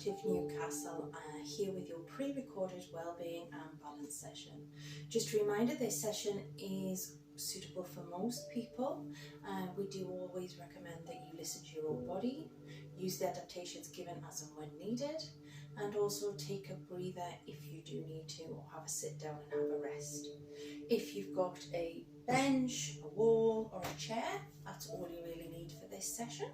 Active Newcastle, here with your pre-recorded Wellbeing and Balance session. Just a reminder, this session is suitable for most people. We do always recommend that you listen to your own body, use the adaptations given as and when needed, and also take a breather if you do need to, or have a sit down and have a rest. If you've got a bench, a wall or a chair, that's all you really need for this session.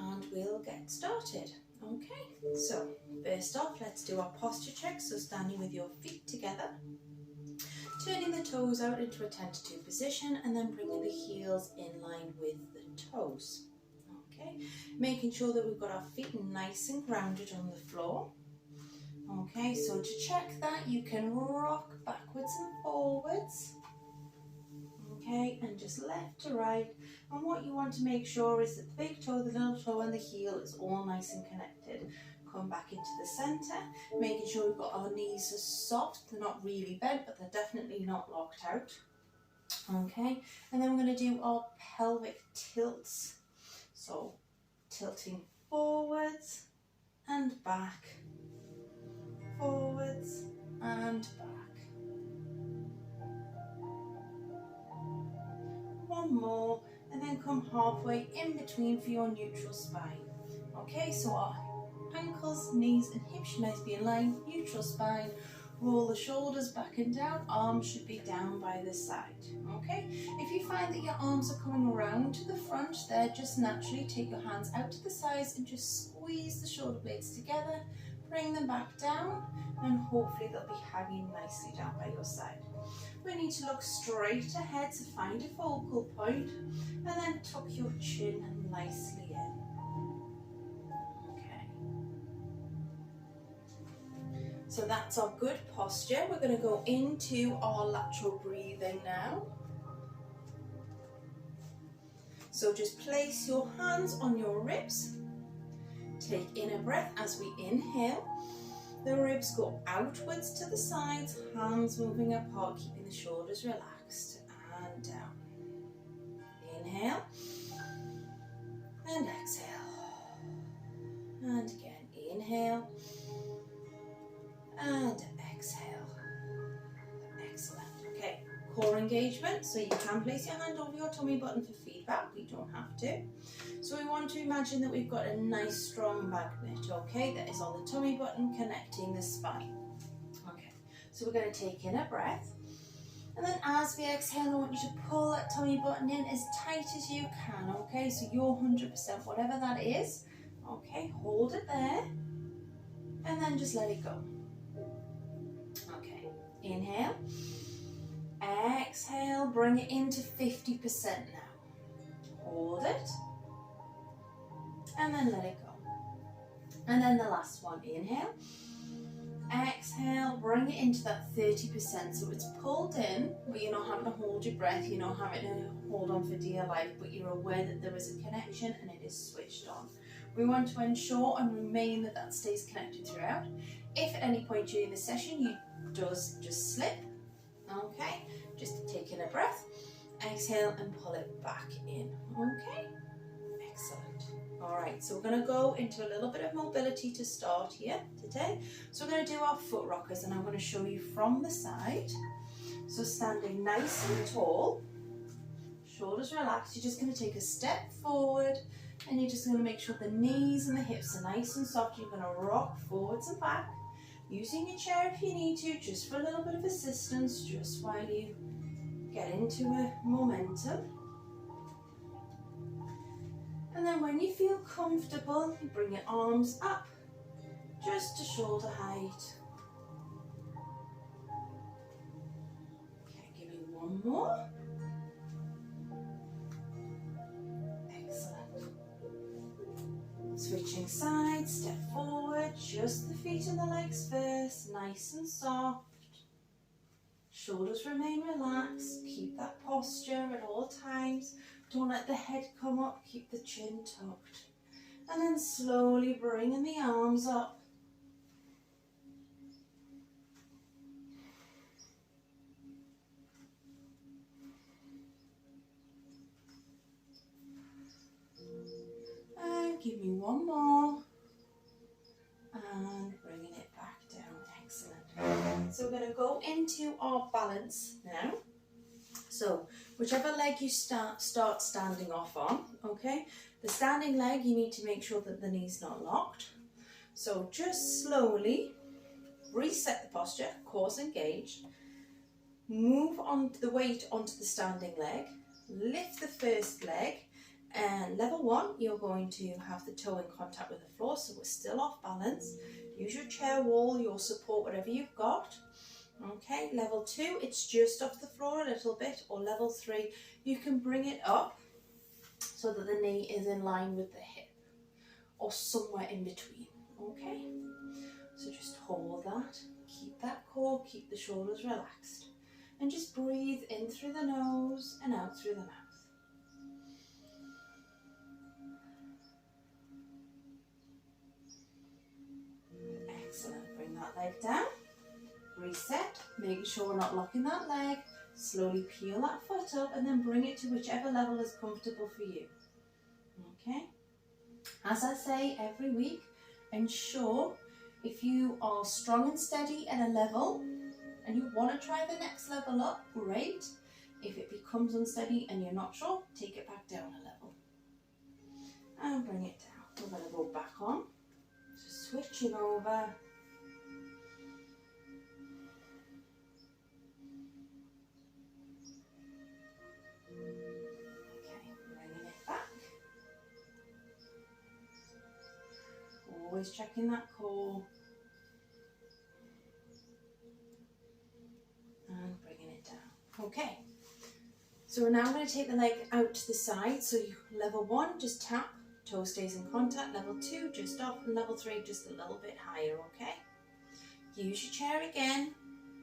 And we'll get started. Okay, so first off, let's do our posture check. So standing with your feet together, turning the toes out into a 10 to 2 position, and then bringing the heels in line with the toes. Okay, making sure that we've got our feet nice and grounded on the floor. Okay, so to check that, you can rock backwards and forwards. Okay, and just left to right. And what you want to make sure is that the big toe, the little toe and the heel is all nice and connected. Come back into the centre, making sure we've got our knees are soft. They're not really bent, but they're definitely not locked out. Okay, and then we're going to do our pelvic tilts. So tilting forwards and back, forwards and back. One more, and then come halfway in between for your neutral spine. Okay, so our ankles, knees and hips should nicely be in line, neutral spine. Roll the shoulders back and down, arms should be down by the side. Okay, if you find that your arms are coming around to the front there, just naturally take your hands out to the sides and just squeeze the shoulder blades together, bring them back down, and hopefully they'll be hanging nicely down by your side. We need to look straight ahead to find a focal point, and then tuck your chin nicely in. Okay. So that's our good posture. We're going to go into our lateral breathing now. So just place your hands on your ribs. Take in a breath as we inhale. The ribs go outwards to the sides, hands moving apart, keeping the shoulders relaxed, and down. Inhale and exhale. And again, inhale and exhale. Excellent. Okay, core engagement. So you can place your hand over your tummy button for feedback, but you don't have to. So we want to imagine that we've got a nice strong magnet, okay, that is on the tummy button connecting the spine. Okay, so we're going to take in a breath, and then as we exhale, I want you to pull that tummy button in as tight as you can, okay, so you're 100%, whatever that is, okay, hold it there, and then just let it go. Okay, inhale, exhale, bring it into 50% now, hold it, and then let it go. And then the last one, inhale, exhale, bring it into that 30%. So it's pulled in, but you're not having to hold your breath, you're not having to hold on for dear life, but you're aware that there is a connection and it is switched on. We want to ensure and remain that that stays connected throughout. If at any point during the session you just slip, okay, just take in a breath, exhale and pull it back in, okay? Excellent. All right, so we're going to go into a little bit of mobility to start here today. So we're going to do our foot rockers, and I'm going to show you from the side. So standing nice and tall, shoulders relaxed, you're just going to take a step forward, and you're just going to make sure the knees and the hips are nice and soft. You're going to rock forwards and back, using your chair if you need to, just for a little bit of assistance, just while you get into a momentum. And then when you feel comfortable, you bring your arms up just to shoulder height. Okay, give me one more. Excellent. Switching sides, step forward, just the feet and the legs first, nice and soft. Shoulders remain relaxed, keep that posture at all times. Don't let the head come up, keep the chin tucked. And then slowly bringing the arms up. And give me one more. And bringing it back down. Excellent. So we're going to go into our balance now. So whichever leg you start standing off on, okay? The standing leg, you need to make sure that the knee's not locked. So just slowly reset the posture, core engaged. Move on the weight onto the standing leg. Lift the first leg. And level 1, you're going to have the toe in contact with the floor, so we're still off balance. Use your chair wall, your support, whatever you've got. Okay, level 2, it's just off the floor a little bit, or level 3, you can bring it up so that the knee is in line with the hip, or somewhere in between, okay? So just hold that, keep that core, keep the shoulders relaxed, and just breathe in through the nose and out through the mouth. Excellent, bring that leg down, reset, making sure we're not locking that leg, slowly peel that foot up and then bring it to whichever level is comfortable for you. Okay, as I say every week, ensure if you are strong and steady at a level and you want to try the next level up, great. If it becomes unsteady and you're not sure, take it back down a level and bring it down. We're going to go back on. Switching over. Okay, bringing it back. Always checking that core. And bringing it down. Okay, so we're now going to take the leg out to the side. So you, level 1, just tap. Toe stays in contact. Level 2, just off, and level 3, just a little bit higher, okay? Use your chair again.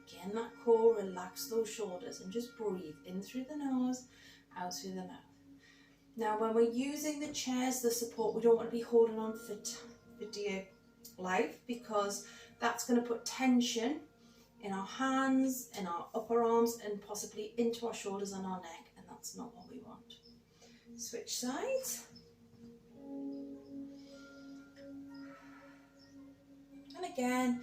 Again, that core, relax those shoulders, and just breathe in through the nose, out through the mouth. Now, when we're using the chairs, the support, we don't want to be holding on for dear life, because that's going to put tension in our hands, in our upper arms, and possibly into our shoulders and our neck, and that's not what we want. Switch sides. And again,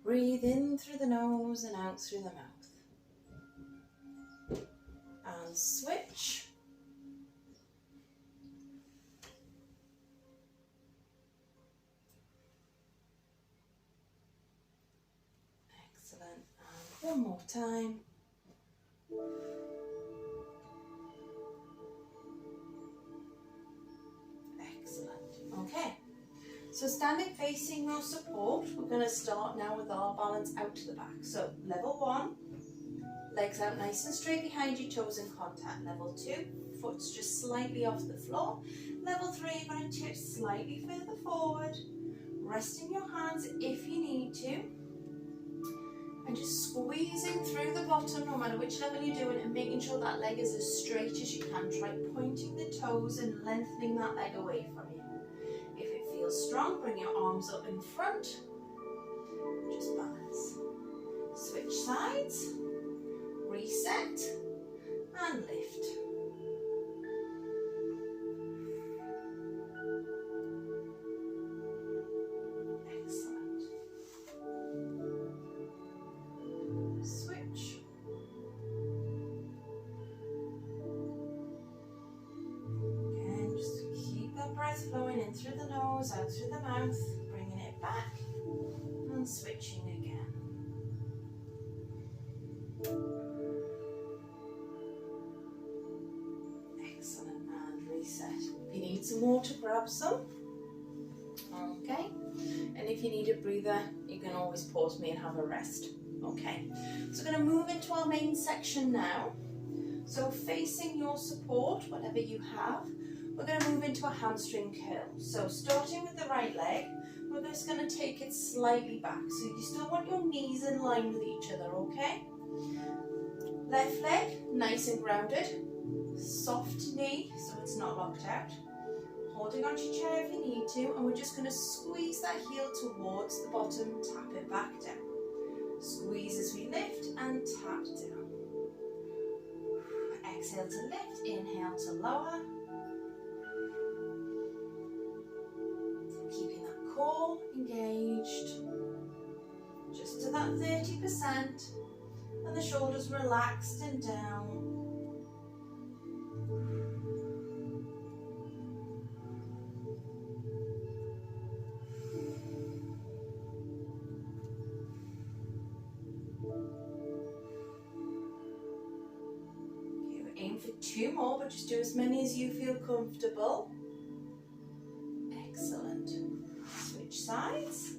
breathe in through the nose and out through the mouth. And switch. Excellent. And one more time. Excellent. Okay. So standing facing your support, we're going to start now with our balance out to the back. So level 1, legs out nice and straight behind you, toes in contact. Level 2, foot's just slightly off the floor. Level 3, you're going to tip slightly further forward, resting your hands if you need to, and just squeezing through the bottom no matter which level you're doing, and making sure that leg is as straight as you can. Try pointing the toes and lengthening that leg away from you. If it feels strong, bring your arms up in front. Just balance. Switch sides. Reset. And lift. Excellent. Switch. Again, just keep that breath flowing in through the nose, out through the mouth, bringing it back and switching again. Excellent, and reset. If you need some water, grab some. Okay, and if you need a breather, you can always pause me and have a rest. Okay, so we're going to move into our main section now. So facing your support, whatever you have, we're going to move into a hamstring curl. So starting with the right leg, we're just going to take it slightly back. So you still want your knees in line with each other, okay? Left leg, nice and grounded. Soft knee, so it's not locked out. Holding onto your chair if you need to, and we're just going to squeeze that heel towards the bottom, tap it back down. Squeeze as we lift and tap down. Exhale to lift, inhale to lower. relaxed and down. Aim for 2 more, but just do as many as you feel comfortable. Excellent. Switch sides.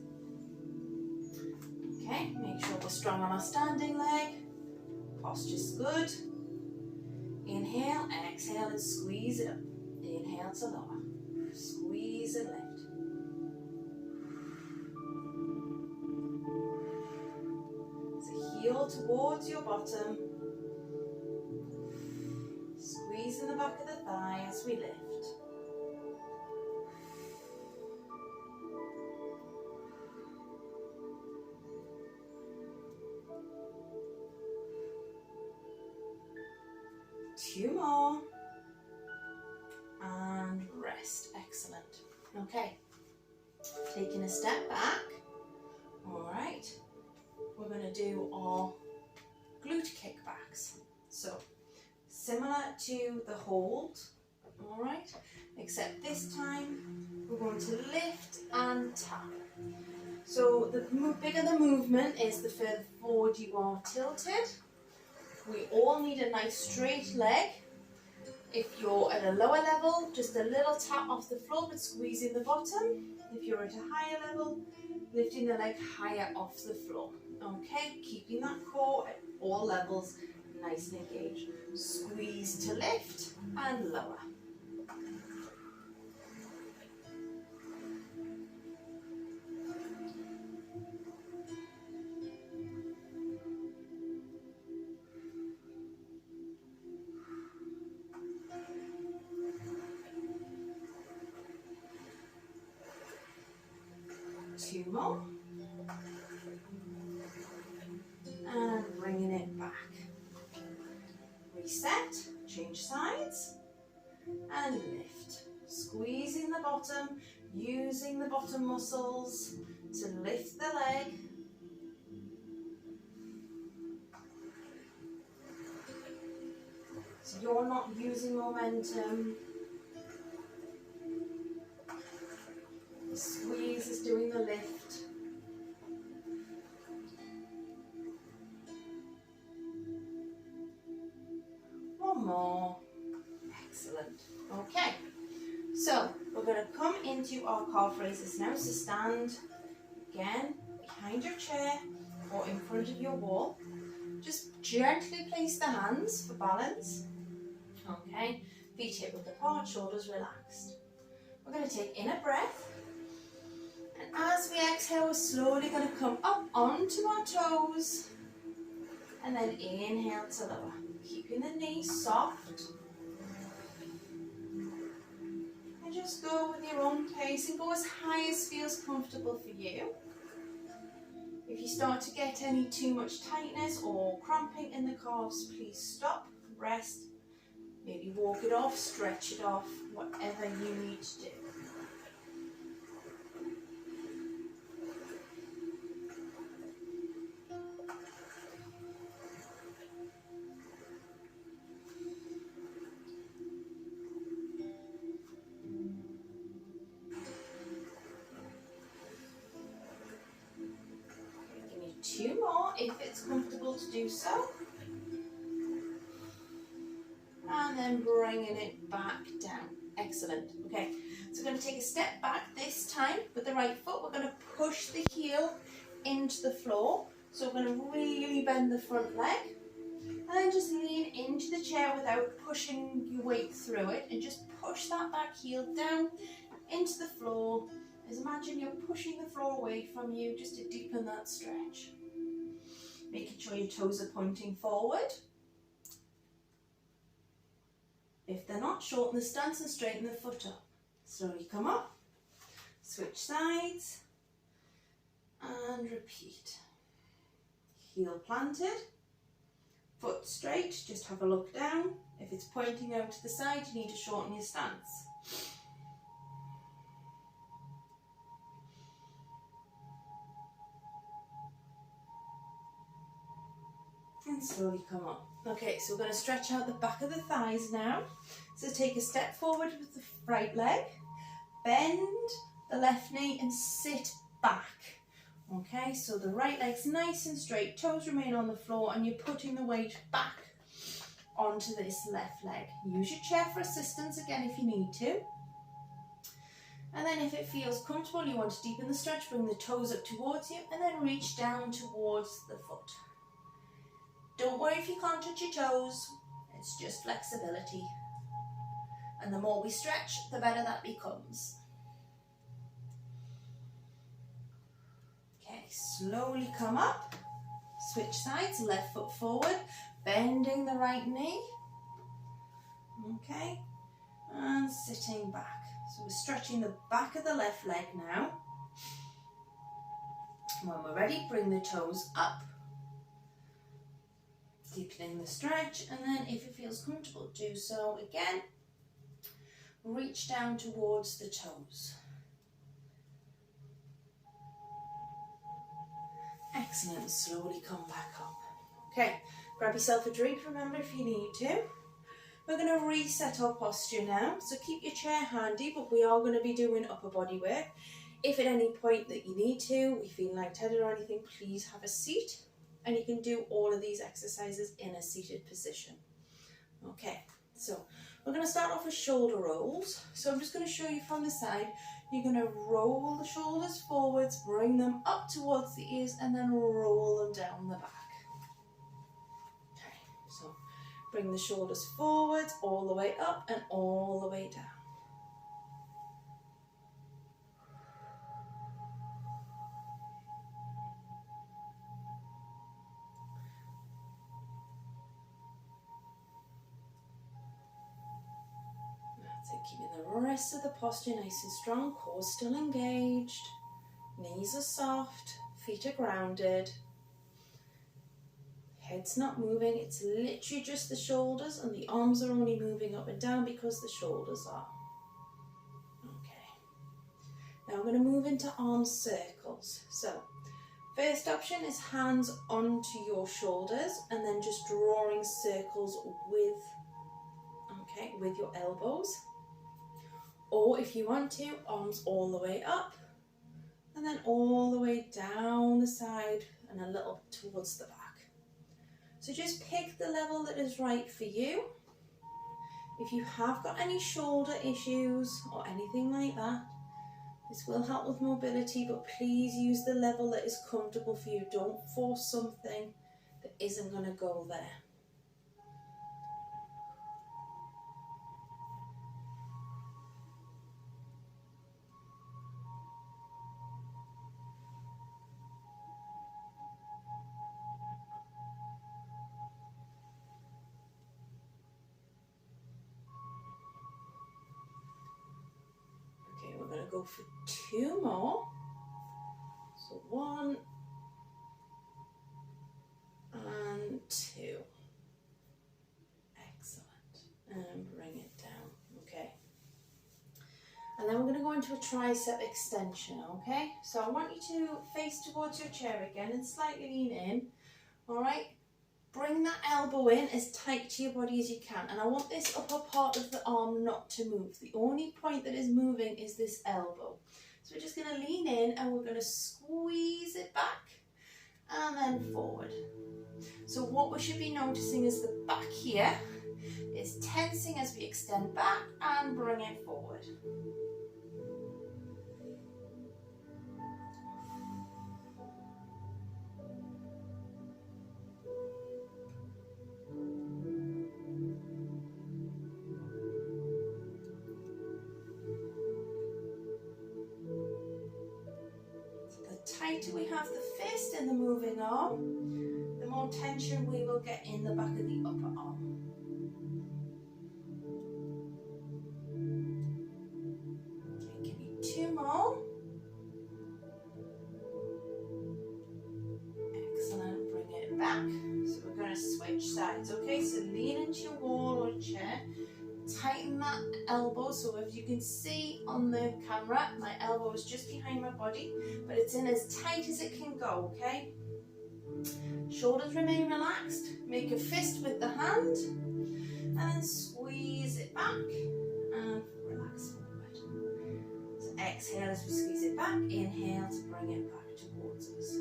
Okay, make sure we're strong on our standing leg. Posture's good. Inhale, exhale and squeeze it up. Inhale to lower. Squeeze and lift. So heel towards your bottom. Squeeze in the back of the thigh as we lift. Two more. And rest. Excellent. Okay. Taking a step back. Alright. We're going to do our glute kickbacks. So, similar to the hold, all right, except this time we're going to lift and tap. So the bigger the movement is, the further forward you are tilted. We all need a nice straight leg. If you're at a lower level, just a little tap off the floor but squeezing the bottom. If you're at a higher level, lifting the leg higher off the floor. Okay, keeping that core at all levels nice and engaged. Squeeze to lift and lower. Two more. And bringing it back. Reset, change sides, and lift. Squeezing the bottom, using the bottom muscles to lift the leg. So you're not using momentum. The squeeze is doing the lift. One more. Excellent. Okay. So we're going to come into our calf raises now. So stand again behind your chair or in front of your wall. Just gently place the hands for balance. Okay. Feet hip width apart, shoulders relaxed. We're going to take in a breath. And as we exhale, we're slowly going to come up onto our toes. And then inhale to lower. Keeping the knees soft. And just go with your own pace and go as high as feels comfortable for you. If you start to get any too much tightness or cramping in the calves, please stop, rest, maybe walk it off, stretch it off, whatever you need to do. Two more if it's comfortable to do so. And then bringing it back down. Excellent. Okay, so we're going to take a step back this time with the right foot. We're going to push the heel into the floor. So we're going to really bend the front leg. And then just lean into the chair without pushing your weight through it. And just push that back heel down into the floor. As imagine you're pushing the floor away from you just to deepen that stretch. Making sure your toes are pointing forward. If they're not, shorten the stance and straighten the foot up. Slowly come up, switch sides, and repeat. Heel planted, foot straight, just have a look down. If it's pointing out to the side, you need to shorten your stance. And slowly come up. Okay, so we're going to stretch out the back of the thighs now. So take a step forward with the right leg, bend the left knee and sit back. Okay, so the right leg's nice and straight, toes remain on the floor, and you're putting the weight back onto this left leg. Use your chair for assistance again if you need to. And then if it feels comfortable, you want to deepen the stretch, bring the toes up towards you and then reach down towards the foot. Don't worry if you can't touch your toes, it's just flexibility. And the more we stretch, the better that becomes. Okay, slowly come up, switch sides, left foot forward, bending the right knee. Okay, and sitting back. So we're stretching the back of the left leg now. When we're ready, bring the toes up. Deepening the stretch, and then if it feels comfortable, do so again. Reach down towards the toes. Excellent, slowly come back up. Okay, grab yourself a drink, remember, if you need to. We're going to reset our posture now, so keep your chair handy, but we are going to be doing upper body work. If at any point that you need to, you feel lightheaded or anything, please have a seat. And you can do all of these exercises in a seated position. Okay, so we're going to start off with shoulder rolls. So I'm just going to show you from the side. You're going to roll the shoulders forwards, bring them up towards the ears, and then roll them down the back. Okay, so bring the shoulders forwards, all the way up and all the way down. Keeping the rest of the posture nice and strong, core still engaged, knees are soft, feet are grounded, head's not moving, it's literally just the shoulders, and the arms are only moving up and down because the shoulders are. Okay, now I'm going to move into arm circles. So first option is hands onto your shoulders and then just drawing circles with your elbows. Or if you want to, arms all the way up and then all the way down the side and a little towards the back. So just pick the level that is right for you. If you have got any shoulder issues or anything like that, this will help with mobility, but please use the level that is comfortable for you. Don't force something that isn't going to go there. Go for 2 more. So 1 and 2. Excellent. And bring it down. Okay. And then we're going to go into a tricep extension. Okay. So I want you to face towards your chair again and slightly lean in. All right. Bring that elbow in as tight to your body as you can. And I want this upper part of the arm not to move. The only point that is moving is this elbow. So we're just going to lean in and we're going to squeeze it back and then forward. So what we should be noticing is the back here is tensing as we extend back and bring it forward. Tighter we have the fist and the moving arm, the more tension we will get in the back of the upper arm. Okay, give me 2 more. Excellent, bring it back. So we're going to switch sides, okay? So lean into your wall or chair. Tighten that elbow, so if you can see on the camera, my elbow is just behind my body, but it's in as tight as it can go, okay? Shoulders remain relaxed. Make a fist with the hand and then squeeze it back and relax forward. So exhale as we squeeze it back. Inhale to bring it back towards us.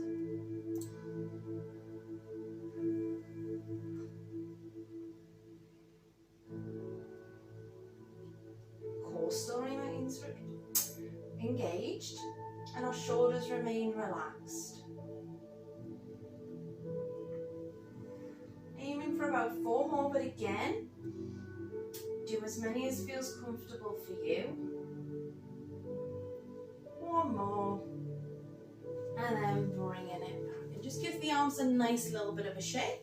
Core still remains engaged and our shoulders remain relaxed. Aiming for about 4 more, but again, do as many as feels comfortable for you. 1 more, and then bringing it back. And just give the arms a nice little bit of a shake.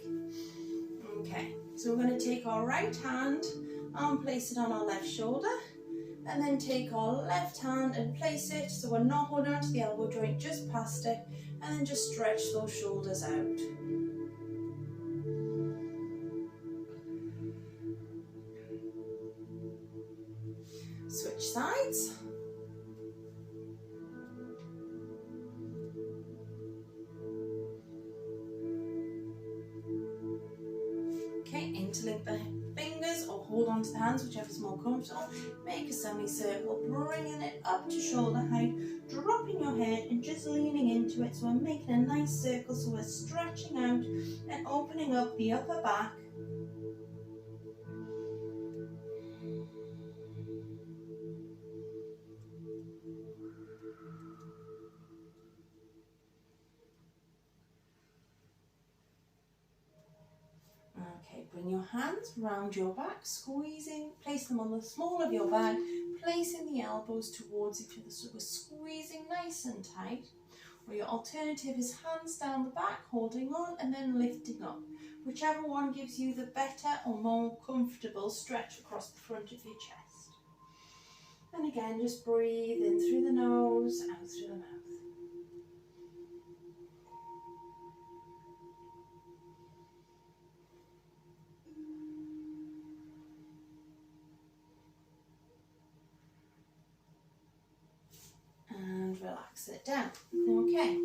Okay, so we're going to take our right hand and place it on our left shoulder, and then take our left hand and place it so we're not holding onto the elbow joint, just past it, and then just stretch those shoulders out. Switch sides. Okay, interlink the fingers or hold on to the hands, whichever is more comfortable. Make a semicircle, bringing it up to shoulder height, dropping your head and just leaning into it. So we're making a nice circle, so we're stretching out and opening up the upper back. Okay, bring your hands round your back, squeezing, place them on the small of your back, placing the elbows towards each other, so we're squeezing nice and tight. Or your alternative is hands down the back, holding on and then lifting up. Whichever one gives you the better or more comfortable stretch across the front of your chest. And again, just breathe in through the nose, out through the mouth. And relax it down. Okay,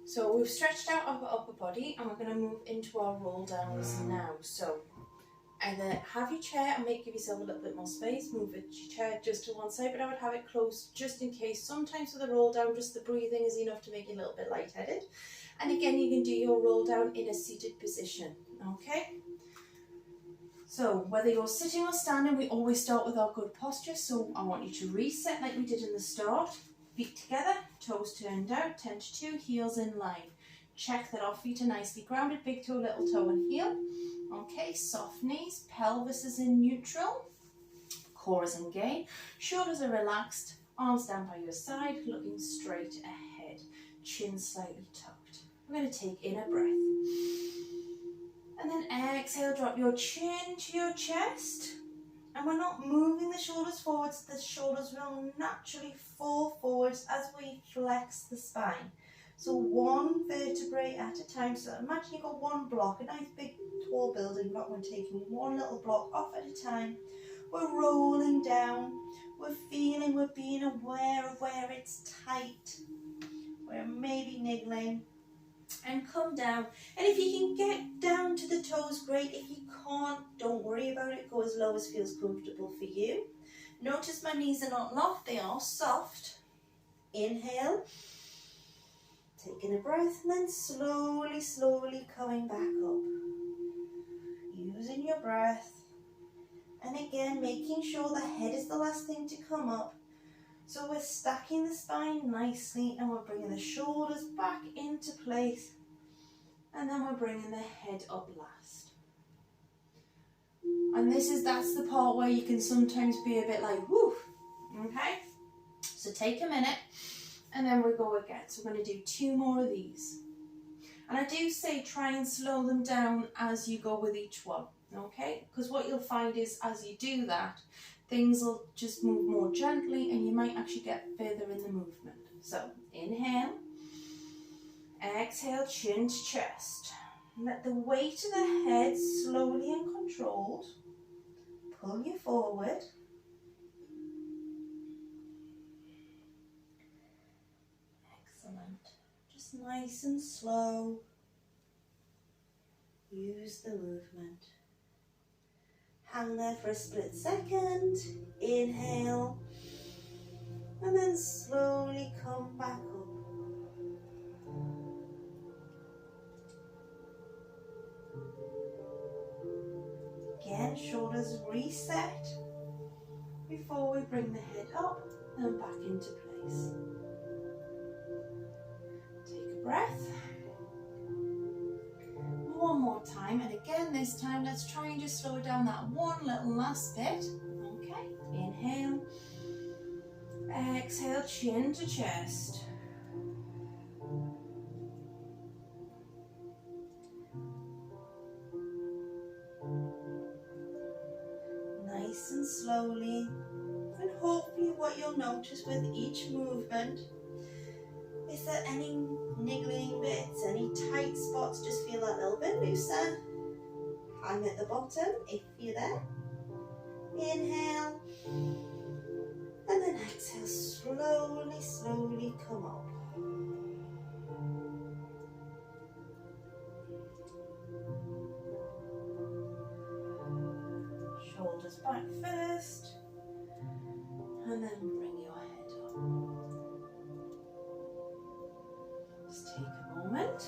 so we've stretched out our upper body and we're going to move into our roll downs now. So either have your chair and give yourself a little bit more space, move your chair just to one side, but I would have it close just in case. Sometimes with a roll down, just the breathing is enough to make you a little bit lightheaded. And again, you can do your roll down in a seated position, okay? So whether you're sitting or standing, we always start with our good posture. So I want you to reset like we did in the start. Feet together, toes turned out, 10 to 2, heels in line. Check that our feet are nicely grounded, big toe, little toe and heel. Okay, soft knees, pelvis is in neutral, core is engaged, shoulders are relaxed, arms down by your side, looking straight ahead, chin slightly tucked. We're going to take in a breath. And then exhale, drop your chin to your chest. And we're not moving the shoulders forwards, the shoulders will naturally fall forwards as we flex the spine. So one vertebrae at a time. So imagine you've got one block, a nice big tall building block. We're taking one little block off at a time. We're rolling down. We're feeling, we're being aware of where it's tight. We're maybe niggling. And come down. And if you can get down to the toes, great. If you can't, don't worry about it. Go as low as feels comfortable for you. Notice my knees are not locked, they are soft. Inhale. Taking a breath and then slowly, slowly coming back up. Using your breath. And again, making sure the head is the last thing to come up. So we're stacking the spine nicely and we're bringing the shoulders back into place. And then we're bringing the head up last. And that's the part where you can sometimes be a bit like, whoo, okay? So take a minute and then we go again. So we're going to do 2 more of these. And I do say try and slow them down as you go with each one, okay? Because what you'll find is as you do that, things will just move more gently and you might actually get further in the movement. So inhale, exhale, chin to chest. Let the weight of the head slowly and controlled pull you forward. Excellent. Just nice and slow. Use the movement. Hang there for a split second. Inhale. And then slowly come back up. Again, shoulders reset before we bring the head up and back into place. Take a breath. One more time, and again this time let's try and just slow down that one little last bit. Okay, inhale, exhale, chin to chest. Nice and slowly, and hopefully what you'll notice with each movement is that any niggling bits, any tight spots just feel a little bit looser. Hang at the bottom if you're there. Inhale, and then exhale, slowly, slowly come up. Shoulders back first, and then bring your head up. Just take a moment.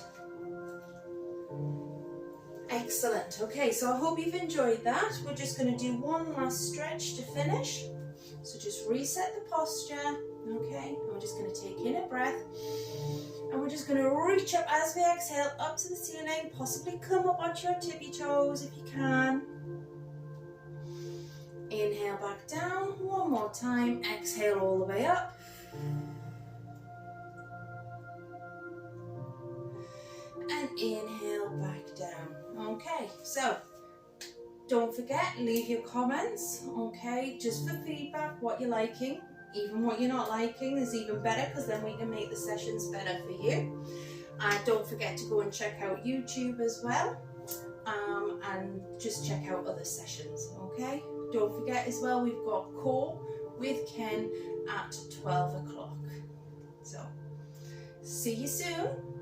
Excellent. Okay, so I hope you've enjoyed that. We're just going to do one last stretch to finish. So just reset the posture. Okay, and we're just going to take in a breath. And we're just going to reach up as we exhale up to the ceiling. Possibly come up onto your tippy toes if you can. Inhale back down. One more time. Exhale all the way up. And inhale back down. Okay, so don't forget, leave your comments, okay, just for feedback, what you're liking, even what you're not liking is even better, because then we can make the sessions better for you. And don't forget to go and check out YouTube as well, and just check out other sessions, okay. Don't forget as well, we've got Core with Ken at 12 o'clock. So see you soon.